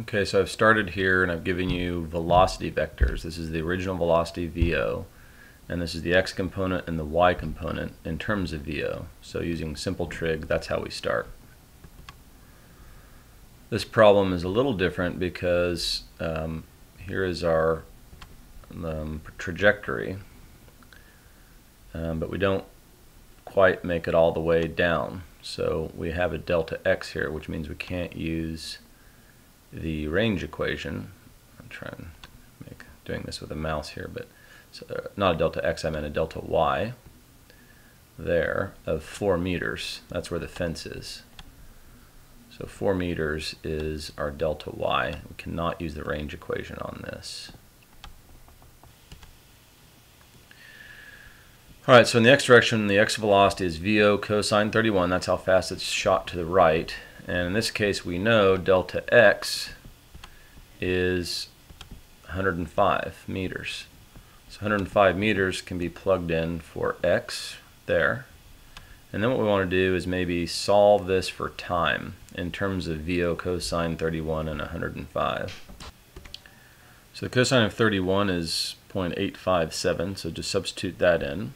Okay, so I've started here and I've given you velocity vectors. This is the original velocity VO, and this is the x component and the y component in terms of VO. So using simple trig, that's how we start. This problem is a little different because here is our trajectory, but we don't quite make it all the way down. So we have a delta x here, which means we can't use the range equation. I'm trying to doing this with a mouse here, but not a delta x, I meant a delta y there of 4 meters. That's where the fence is. So 4 meters is our delta y. We cannot use the range equation on this. Alright, so in the x direction, the x velocity is VO cosine 31. That's how fast it's shot to the right. And in this case, we know delta x is 105 meters. So 105 meters can be plugged in for x there. And then what we want to do is maybe solve this for time in terms of VO cosine 31 and 105. So the cosine of 31 is 0.857, so just substitute that in.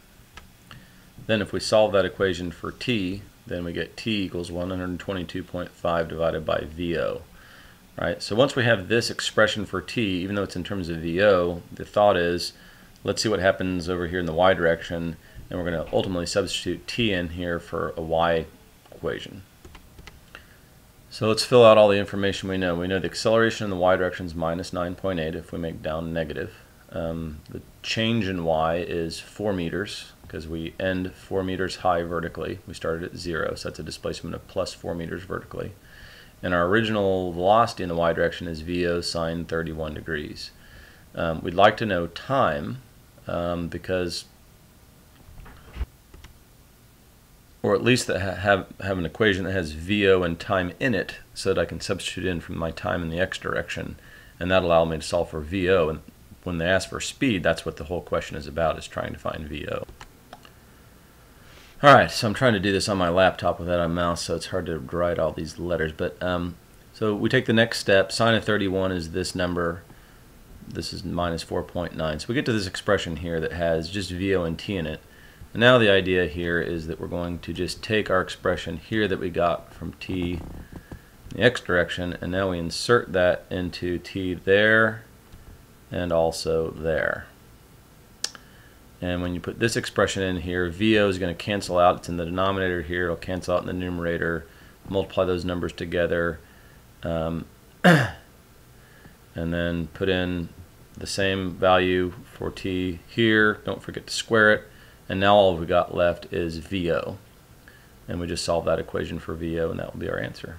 Then if we solve that equation for t, then we get t equals 122.5 divided by VO. Right? So once we have this expression for t, even though it's in terms of VO, the thought is, let's see what happens over here in the y direction, and we're going to ultimately substitute t in here for a y equation. So let's fill out all the information we know. We know the acceleration in the y direction is minus 9.8 if we make down negative. The change in y is 4 meters because we end 4 meters high vertically. We started at 0, so that's a displacement of plus 4 meters vertically. And our original velocity in the y direction is VO sine 31 degrees. We'd like to know time because, or at least have an equation that has VO and time in it so that I can substitute in from my time in the x direction, and that'll allow me to solve for VO. And when they ask for speed, that's what the whole question is about, is trying to find VO. Alright, so I'm trying to do this on my laptop without a mouse, so it's hard to write all these letters. But so we take the next step. Sine of 31 is this number. This is minus 4.9. So we get to this expression here that has just VO and t in it. And now the idea here is that we're going to just take our expression here that we got from t in the x direction, and now we insert that into t there and also there. And when you put this expression in here, VO is going to cancel out. It's in the denominator here. It'll cancel out in the numerator. Multiply those numbers together. And then put in the same value for t here. Don't forget to square it. And now all we got left is VO. And we just solve that equation for VO, and that will be our answer.